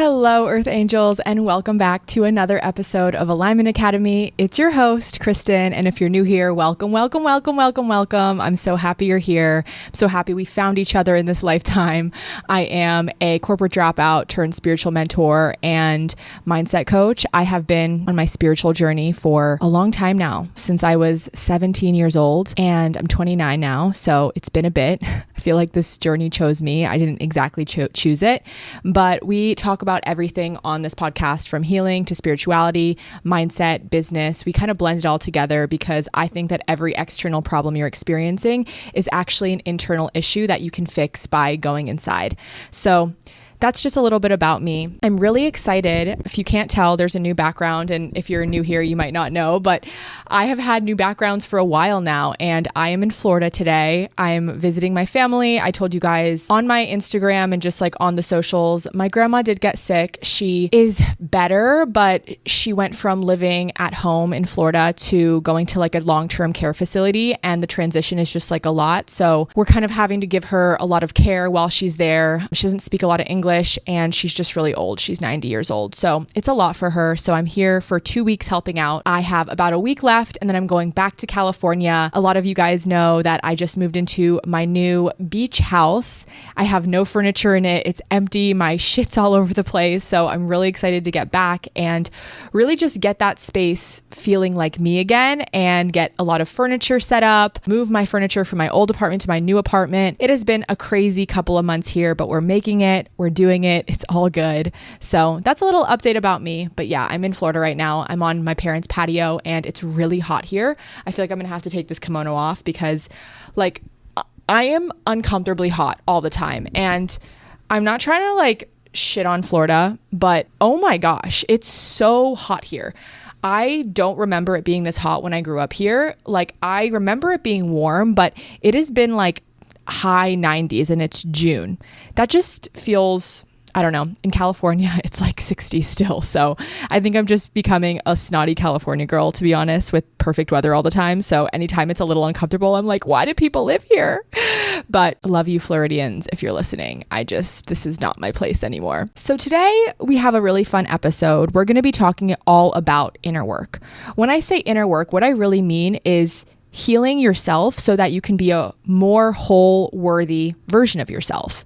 Hello, Earth Angels, and welcome back to another episode of Alignment Academy. It's your host, Kristen, and if you're new here, welcome. I'm so happy you're here. I'm so happy we found each other in this lifetime. I am a corporate dropout turned spiritual mentor and mindset coach. I have been on my spiritual journey for a long time now, since I was 17 years old, and I'm 29 now, so it's been a bit. I feel like this journey chose me. I didn't exactly choose it, but we talk about everything on this podcast, from healing to spirituality, mindset, business. We kind of blend it all together because I think that every external problem you're experiencing is actually an internal issue that you can fix by going inside. So that's just a little bit about me. I'm really excited. If you can't tell, there's a new background, and if you're new here, you might not know, but I have had new backgrounds for a while now, and I am in Florida today. I'm visiting my family. I told you guys on my Instagram and just like on the socials, my grandma did get sick. She is better, but she went from living at home in Florida to going to like a long-term care facility, and the transition is just like a lot. So we're kind of having to give her a lot of care while she's there. She doesn't speak a lot of English, and she's just really old. She's 90 years old. So it's a lot for her. So I'm here for 2 weeks helping out. I have about a week left, and then I'm going back to California. A lot of you guys know that I just moved into my new beach house. I have no furniture in it. It's empty. My shit's all over the place. So I'm really excited to get back and really just get that space feeling like me again and get a lot of furniture set up, move my furniture from my old apartment to my new apartment. It has been a crazy couple of months here, but we're making it. We're doing it. It's all good. So that's a little update about me. But yeah, I'm in Florida right now. I'm on my parents' patio, and it's really hot here. I feel like I'm going to have to take this kimono off because like I am uncomfortably hot all the time. And I'm not trying to like shit on Florida, but oh my gosh, it's so hot here. I don't remember it being this hot when I grew up here. Like I remember it being warm, but it has been like high 90s and it's June. That just feels, I don't know, in California, it's like 60 still. So I think I'm just becoming a snotty California girl, to be honest, with perfect weather all the time. So anytime it's a little uncomfortable, I'm like, why do people live here? But I love you Floridians if you're listening. This is not my place anymore. So today we have a really fun episode. We're going to be talking all about inner work. When I say inner work, what I really mean is healing yourself so that you can be a more whole, worthy version of yourself.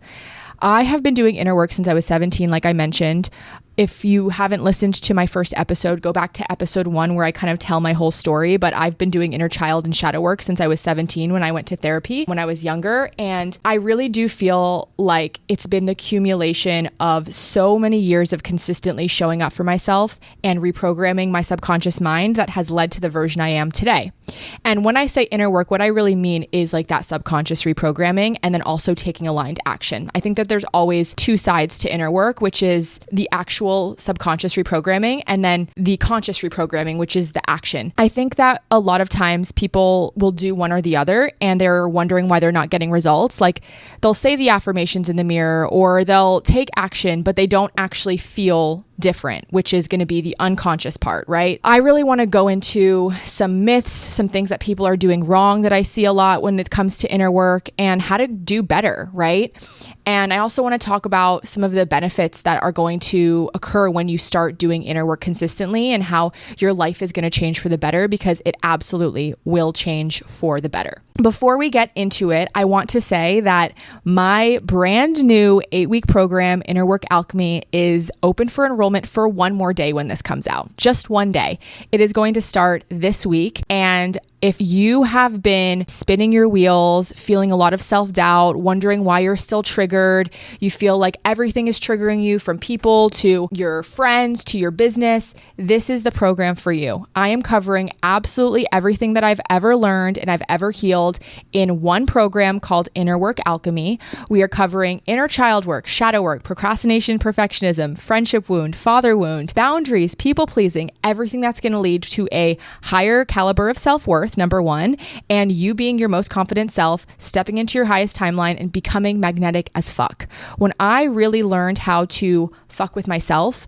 I have been doing inner work since I was 17, like I mentioned. If you haven't listened to my first episode, go back to episode 1 where I kind of tell my whole story, but I've been doing inner child and shadow work since I was 17 when I went to therapy when I was younger. And I really do feel like it's been the accumulation of so many years of consistently showing up for myself and reprogramming my subconscious mind that has led to the version I am today. And when I say inner work, what I really mean is like that subconscious reprogramming and then also taking aligned action. I think that there's always two sides to inner work, which is the actual subconscious reprogramming and then the conscious reprogramming, which is the action. I think that a lot of times people will do one or the other and they're wondering why they're not getting results. Like they'll say the affirmations in the mirror or they'll take action, but they don't actually feel different, which is going to be the unconscious part, right? I really want to go into some myths, some things that people are doing wrong that I see a lot when it comes to inner work and how to do better, right? And I also want to talk about some of the benefits that are going to occur when you start doing inner work consistently and how your life is going to change for the better, because it absolutely will change for the better. Before we get into it, I want to say that my brand new 8-week program, Inner Work Alchemy, is open for enrollment for one more day when this comes out. Just one day. It is going to start this week, and if you have been spinning your wheels, feeling a lot of self-doubt, wondering why you're still triggered, you feel like everything is triggering you, from people to your friends to your business, this is the program for you. I am covering absolutely everything that I've ever learned and I've ever healed in one program called Inner Work Alchemy. We are covering inner child work, shadow work, procrastination, perfectionism, friendship wound, father wound, boundaries, people pleasing, everything that's going to lead to a higher caliber of self-worth, number one, and you being your most confident self, stepping into your highest timeline and becoming magnetic as fuck. When I really learned how to fuck with myself,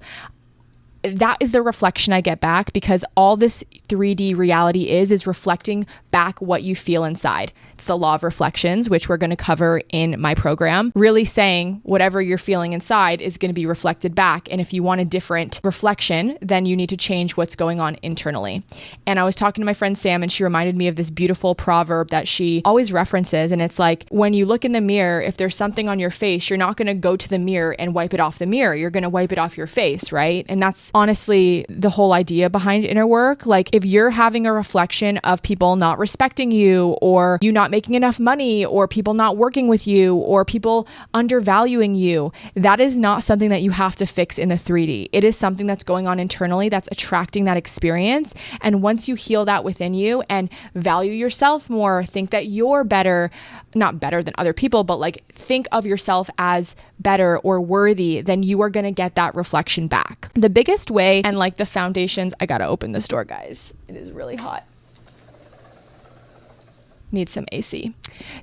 that is the reflection I get back, because all this 3D reality is reflecting back what you feel inside. It's the law of reflections, which we're going to cover in my program, really saying whatever you're feeling inside is going to be reflected back. And if you want a different reflection, then you need to change what's going on internally. And I was talking to my friend Sam, and she reminded me of this beautiful proverb that she always references. And it's like, when you look in the mirror, if there's something on your face, you're not going to go to the mirror and wipe it off the mirror. You're going to wipe it off your face, right? And that's honestly the whole idea behind inner work. Like, if you're having a reflection of people not respecting you, or you not making enough money, or people not working with you, or people undervaluing you, that is not something that you have to fix in the 3D. It is something that's going on internally that's attracting that experience. And once you heal that within you and value yourself more, think that you're better, not better than other people, but like think of yourself as better or worthy, then you are going to get that reflection back. The biggest way, and like the foundations, I got to open this door, guys. It is really hot. Need some AC.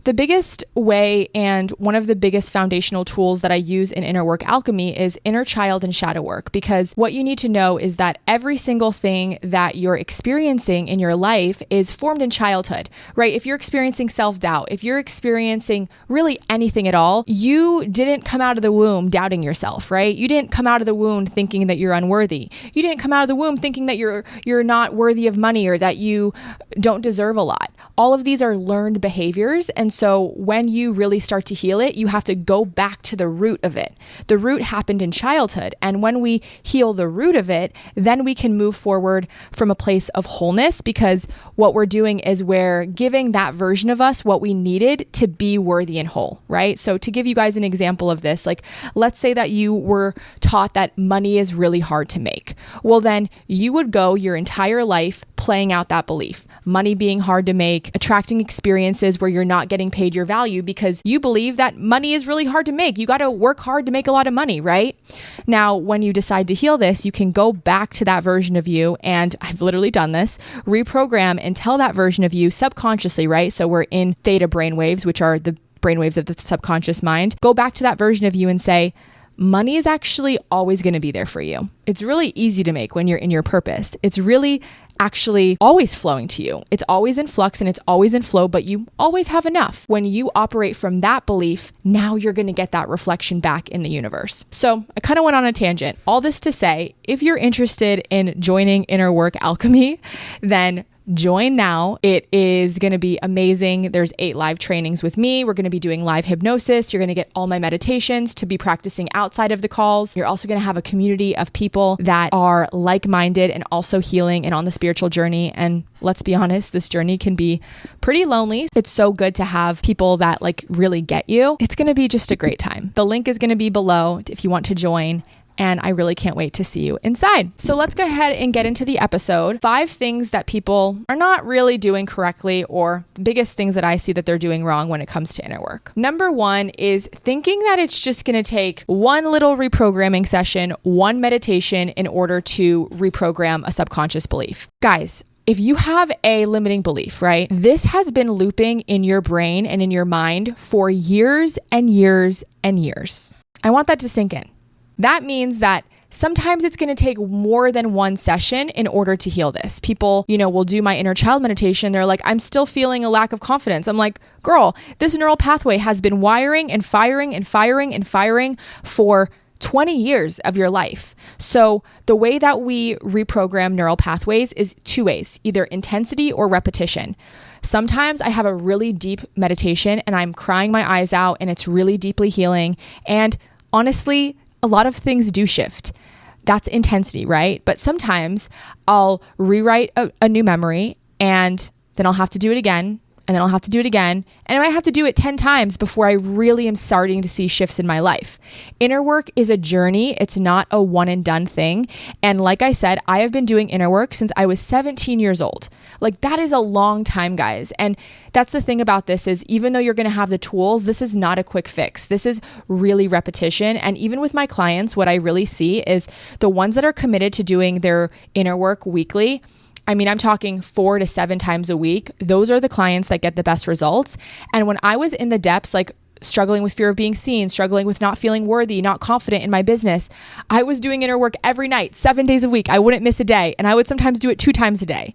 The biggest way, and one of the biggest foundational tools that I use in inner work alchemy, is inner child and shadow work. Because what you need to know is that every single thing that you're experiencing in your life is formed in childhood, right? If you're experiencing self-doubt, if you're experiencing really anything at all, you didn't come out of the womb doubting yourself, right? You didn't come out of the womb thinking that you're unworthy. You didn't come out of the womb thinking that you're not worthy of money, or that you don't deserve a lot. All of these are learned behaviors. And so when you really start to heal it, you have to go back to the root of it. The root happened in childhood. And when we heal the root of it, then we can move forward from a place of wholeness, because what we're doing is we're giving that version of us what we needed to be worthy and whole, right? So to give you guys an example of this, like, let's say that you were taught that money is really hard to make. Well, then you would go your entire life playing out that belief. Money being hard to make, attracting experiences where you're not getting paid your value because you believe that money is really hard to make. You got to work hard to make a lot of money, right? Now, when you decide to heal this, you can go back to that version of you, and I've literally done this, reprogram and tell that version of you subconsciously, right? So we're in theta brainwaves, which are the brainwaves of the subconscious mind. Go back to that version of you and say, money is actually always going to be there for you. It's really easy to make when you're in your purpose. It's really actually always flowing to you. It's always in flux and it's always in flow, but you always have enough. When you operate from that belief, now you're going to get that reflection back in the universe. So I kind of went on a tangent. All this to say, if you're interested in joining Inner Work Alchemy, then join now. It is going to be amazing. There's 8 live trainings with me. We're going to be doing live hypnosis. You're going to get all my meditations to be practicing outside of the calls. You're also going to have a community of people that are like-minded and also healing and on the spiritual journey. And let's be honest, this journey can be pretty lonely. It's so good to have people that like really get you. It's going to be just a great time. The link is going to be below if you want to join. And I really can't wait to see you inside. So let's go ahead and get into the episode. 5 things that people are not really doing correctly, or the biggest things that I see that they're doing wrong when it comes to inner work. Number 1 is thinking that it's just going to take one little reprogramming session, one meditation in order to reprogram a subconscious belief. Guys, if you have a limiting belief, right, this has been looping in your brain and in your mind for years and years and years. I want that to sink in. That means that sometimes it's going to take more than one session in order to heal this. People, will do my inner child meditation. They're like, I'm still feeling a lack of confidence. I'm like, girl, this neural pathway has been wiring and firing and firing and firing for 20 years of your life. So the way that we reprogram neural pathways is 2 ways, either intensity or repetition. Sometimes I have a really deep meditation and I'm crying my eyes out and it's really deeply healing. And honestly, a lot of things do shift. That's intensity, right? But sometimes I'll rewrite a new memory and then I'll have to do it again. And then I'll have to do it again. And I might have to do it 10 times before I really am starting to see shifts in my life. Inner work is a journey. It's not a one and done thing. And like I said, I have been doing inner work since I was 17 years old. Like, that is a long time, guys. And that's the thing about this is, even though you're going to have the tools, this is not a quick fix. This is really repetition. And even with my clients, what I really see is the ones that are committed to doing their inner work weekly, I mean, I'm talking 4 to 7 times a week. Those are the clients that get the best results. And when I was in the depths, like struggling with fear of being seen, struggling with not feeling worthy, not confident in my business, I was doing inner work every night, 7 days a week. I wouldn't miss a day. And I would sometimes do it 2 times a day.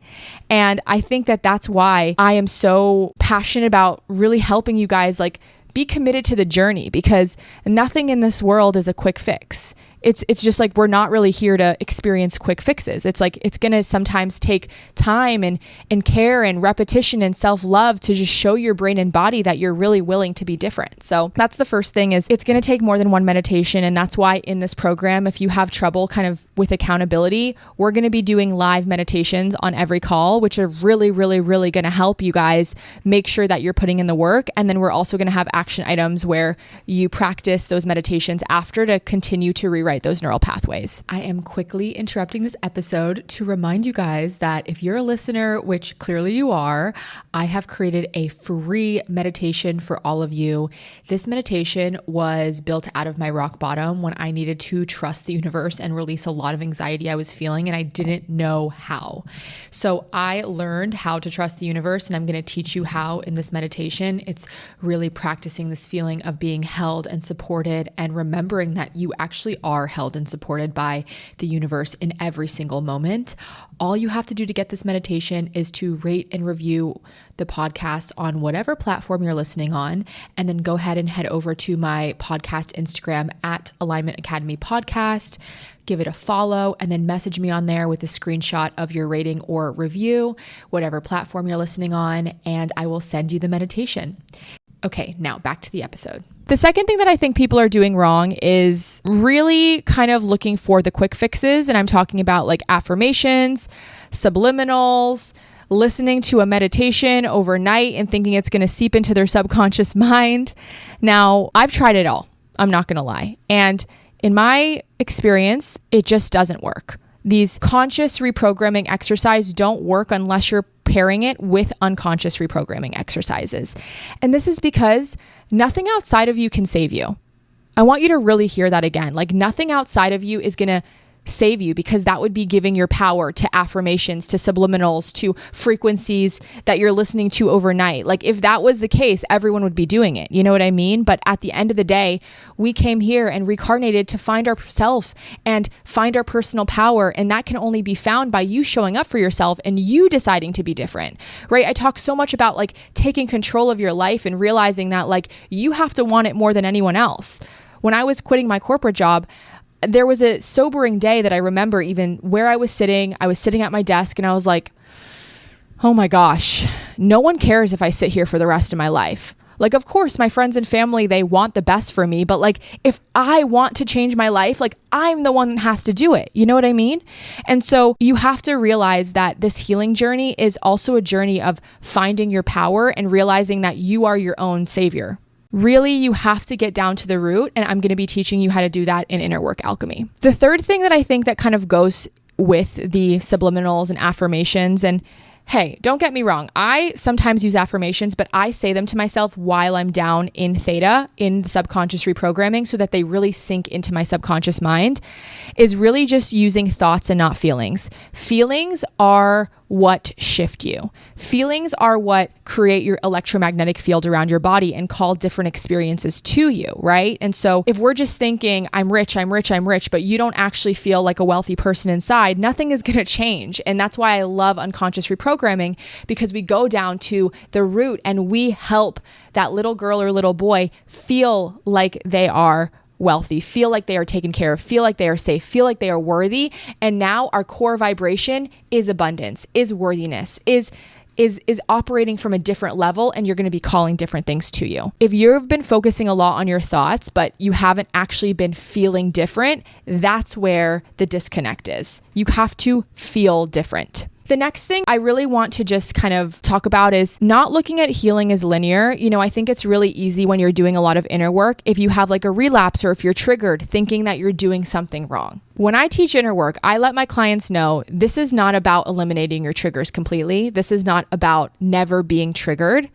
And I think that that's why I am so passionate about really helping you guys like be committed to the journey, because nothing in this world is a quick fix. It's just like, we're not really here to experience quick fixes. It's like, it's going to sometimes take time and care and repetition and self-love to just show your brain and body that you're really willing to be different. So that's the first thing, is it's going to take more than one meditation. And that's why in this program, if you have trouble kind of with accountability, we're going to be doing live meditations on every call, which are really, really, really going to help you guys make sure that you're putting in the work. And then we're also going to have action items where you practice those meditations after to continue to rewrite those neural pathways. I am quickly interrupting this episode to remind you guys that if you're a listener, which clearly you are, I have created a free meditation for all of you. This meditation was built out of my rock bottom when I needed to trust the universe and release a lot of anxiety I was feeling, and I didn't know how. So I learned how to trust the universe, and I'm going to teach you how in this meditation. It's really practicing this feeling of being held and supported and remembering that you actually are held and supported by the universe in every single moment. All you have to do to get this meditation is to rate and review the podcast on whatever platform you're listening on, and then go ahead and head over to my podcast Instagram at Alignment Academy Podcast. Give it a follow, and then message me on there with a screenshot of your rating or review, whatever platform you're listening on, and I will send you the meditation. Okay, now back to the episode. The second thing that I think people are doing wrong is really kind of looking for the quick fixes. And I'm talking about like affirmations, subliminals, listening to a meditation overnight and thinking it's going to seep into their subconscious mind. Now, I've tried it all. I'm not going to lie. And in my experience, it just doesn't work. These conscious reprogramming exercises don't work unless you're pairing it with unconscious reprogramming exercises. And this is because nothing outside of you can save you. I want you to really hear that again. Like, nothing outside of you is going to save you, because that would be giving your power to affirmations, to subliminals, to frequencies that you're listening to overnight. Like, if that was the case, everyone would be doing it. You know what I mean? But at the end of the day, we came here and reincarnated to find ourselves and find our personal power. And that can only be found by you showing up for yourself and you deciding to be different, right? I talk so much about like taking control of your life and realizing that like you have to want it more than anyone else. When I was quitting my corporate job, there was a sobering day that I remember, even where I was sitting at my desk, and I was like, oh my gosh, no one cares if I sit here for the rest of my life. Like, of course, my friends and family, they want the best for me, but like, if I want to change my life, like, I'm the one that has to do it. You know what I mean? And so you have to realize that this healing journey is also a journey of finding your power and realizing that you are your own savior. Really, you have to get down to the root, and I'm going to be teaching you how to do that in Inner Work Alchemy. The third thing that I think that kind of goes with the subliminals and affirmations, and hey, don't get me wrong, I sometimes use affirmations, but I say them to myself while I'm down in theta, in the subconscious reprogramming, so that they really sink into my subconscious mind, is really just using thoughts and not feelings. Feelings are what shift you. Feelings are what create your electromagnetic field around your body and call different experiences to you, right? And so if we're just thinking, I'm rich, but you don't actually feel like a wealthy person inside, nothing is going to change. And that's why I love unconscious reprogramming, because we go down to the root and we help that little girl or little boy feel like they are wealthy, feel like they are taken care of, feel like they are safe, feel like they are worthy. And now our core vibration is abundance, is worthiness, is operating from a different level, and you're going to be calling different things to you. If you've been focusing a lot on your thoughts, but you haven't actually been feeling different, that's where the disconnect is. You have to feel different. The next thing I really want to just kind of talk about is not looking at healing as linear. You know, I think it's really easy when you're doing a lot of inner work, if you have like a relapse or if you're triggered, thinking that you're doing something wrong. When I teach inner work, I let my clients know this is not about eliminating your triggers completely. This is not about never being triggered.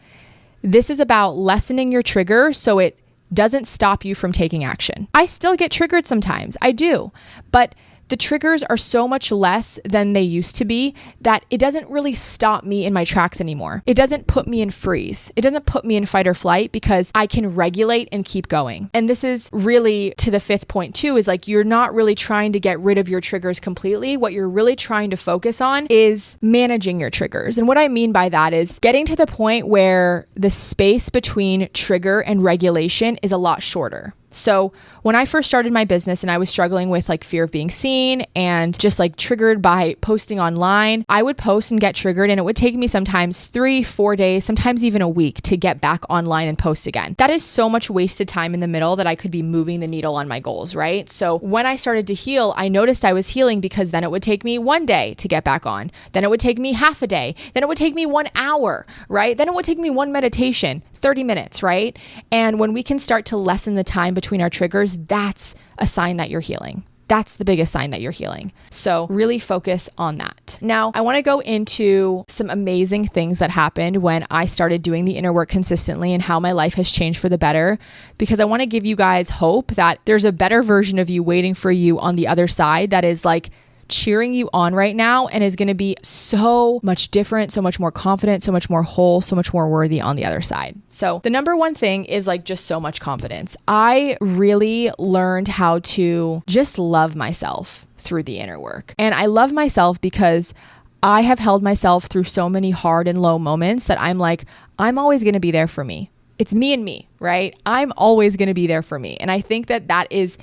This is about lessening your trigger so it doesn't stop you from taking action. I still get triggered sometimes. I do. But the triggers are so much less than they used to be that it doesn't really stop me in my tracks anymore. It doesn't put me in freeze. It doesn't put me in fight or flight because I can regulate and keep going. And this is really to the fifth point too, is like, you're not really trying to get rid of your triggers completely. What you're really trying to focus on is managing your triggers. And what I mean by that is getting to the point where the space between trigger and regulation is a lot shorter. So when I first started my business and I was struggling with like fear of being seen and just like triggered by posting online, I would post and get triggered, and it would take me sometimes 3-4 days, sometimes even a week to get back online and post again. That is so much wasted time in the middle that I could be moving the needle on my goals, right? So when I started to heal, I noticed I was healing because then it would take me 1 day to get back on. Then it would take me half a day. Then it would take me 1 hour, right? Then it would take me 1 meditation, 30 minutes, right? And when we can start to lessen the time between our triggers, that's a sign that you're healing. That's the biggest sign that you're healing. So really focus on that. Now, I want to go into some amazing things that happened when I started doing the inner work consistently and how my life has changed for the better, because I want to give you guys hope that there's a better version of you waiting for you on the other side that is like cheering you on right now and is going to be so much different, so much more confident, so much more whole, so much more worthy on the other side. So the number one thing is like just so much confidence. I really learned how to just love myself through the inner work. And I love myself because I have held myself through so many hard and low moments that I'm like, I'm always going to be there for me. It's me and me, right? I'm always going to be there for me. And I think that that is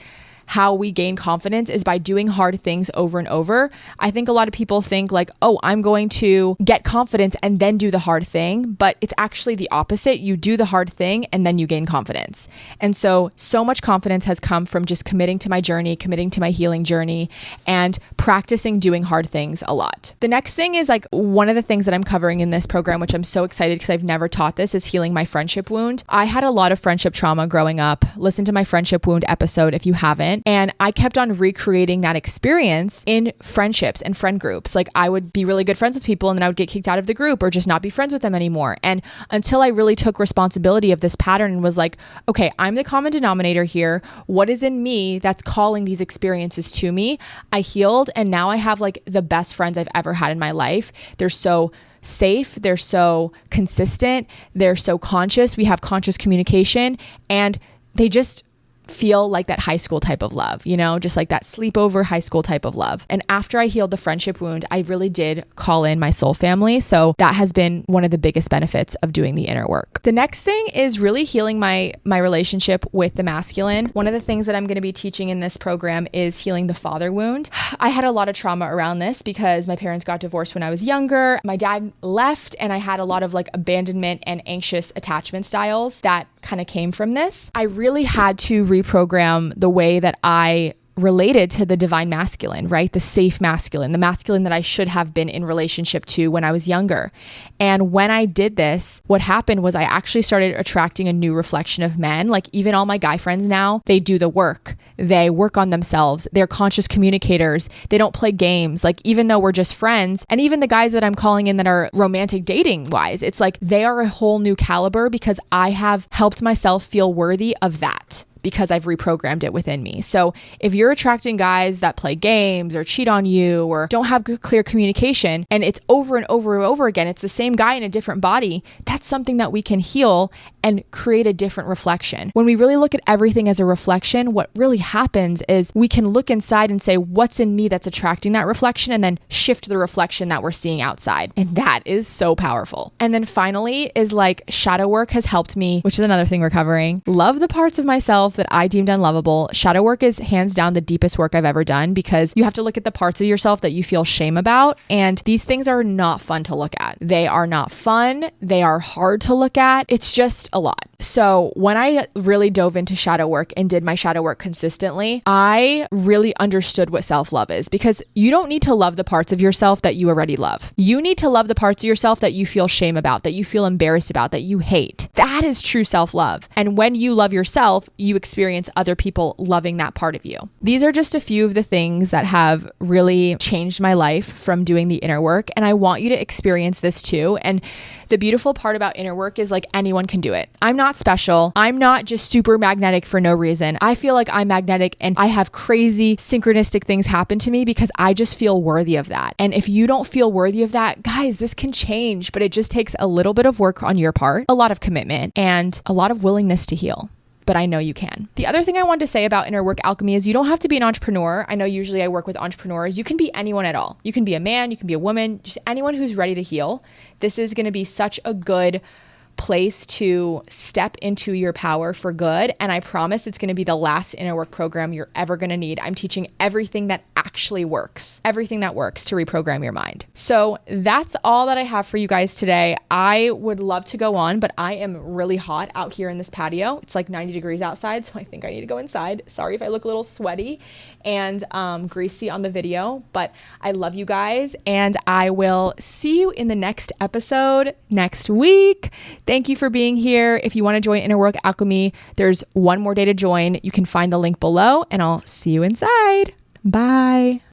how we gain confidence, is by doing hard things over and over. I think a lot of people think like, oh, I'm going to get confidence and then do the hard thing, but it's actually the opposite. You do the hard thing and then you gain confidence. And so much confidence has come from just committing to my journey, committing to my healing journey, and practicing doing hard things a lot. The next thing is like one of the things that I'm covering in this program, which I'm so excited because I've never taught this, is healing my friendship wound. I had a lot of friendship trauma growing up. Listen to my friendship wound episode if you haven't. And I kept on recreating that experience in friendships and friend groups. Like I would be really good friends with people and then I would get kicked out of the group or just not be friends with them anymore. And until I really took responsibility of this pattern and was like, okay, I'm the common denominator here. What is in me that's calling these experiences to me? I healed, and now I have like the best friends I've ever had in my life. They're so safe. They're so consistent. They're so conscious. We have conscious communication, and they just feel like that high school type of love, you know, just like that sleepover high school type of love. And after I healed the friendship wound, I really did call in my soul family. So that has been one of the biggest benefits of doing the inner work. The next thing is really healing my relationship with the masculine. One of the things that I'm going to be teaching in this program is healing the father wound. I had a lot of trauma around this because my parents got divorced when I was younger. My dad left, and I had a lot of like abandonment and anxious attachment styles that kind of came from this. I really had to reprogram the way that I related to the divine masculine, right? The safe masculine, the masculine that I should have been in relationship to when I was younger. And when I did this, what happened was I actually started attracting a new reflection of men. Like even all my guy friends now, they do the work. They work on themselves. They're conscious communicators. They don't play games. Like even though we're just friends, and even the guys that I'm calling in that are romantic dating wise, it's like they are a whole new caliber because I have helped myself feel worthy of that, because I've reprogrammed it within me. So if you're attracting guys that play games or cheat on you or don't have good, clear communication, and it's over and over and over again, it's the same guy in a different body, that's something that we can heal and create a different reflection. When we really look at everything as a reflection, what really happens is we can look inside and say, what's in me that's attracting that reflection, and then shift the reflection that we're seeing outside. And that is so powerful. And then finally is like shadow work has helped me, which is another thing we're covering, love the parts of myself that I deemed unlovable. Shadow work is hands down the deepest work I've ever done, because you have to look at the parts of yourself that you feel shame about. And these things are not fun to look at. They are not fun. They are hard to look at. It's just a lot. So when I really dove into shadow work and did my shadow work consistently, I really understood what self-love is, because you don't need to love the parts of yourself that you already love. You need to love the parts of yourself that you feel shame about, that you feel embarrassed about, that you hate. That is true self-love. And when you love yourself, you experience other people loving that part of you. These are just a few of the things that have really changed my life from doing the inner work. And I want you to experience this too. And the beautiful part about inner work is like anyone can do it. I'm not special. I'm not just super magnetic for no reason. I feel like I'm magnetic and I have crazy synchronistic things happen to me because I just feel worthy of that. And if you don't feel worthy of that, guys, this can change, but it just takes a little bit of work on your part, a lot of commitment, and a lot of willingness to heal. But I know you can. The other thing I wanted to say about inner work alchemy is you don't have to be an entrepreneur. I know usually I work with entrepreneurs. You can be anyone at all. You can be a man, you can be a woman, just anyone who's ready to heal. This is going to be such a good place to step into your power for good. And I promise it's going to be the last inner work program you're ever going to need. I'm teaching everything that actually works, everything that works to reprogram your mind. So that's all that I have for you guys today. I would love to go on, but I am really hot out here in this patio. It's like 90 degrees outside, so I think I need to go inside. Sorry if I look a little sweaty and greasy on the video, but I love you guys and I will see you in the next episode next week. Thank you for being here. If you want to join Inner Work Alchemy, there's one more day to join. You can find the link below and I'll see you inside. Bye.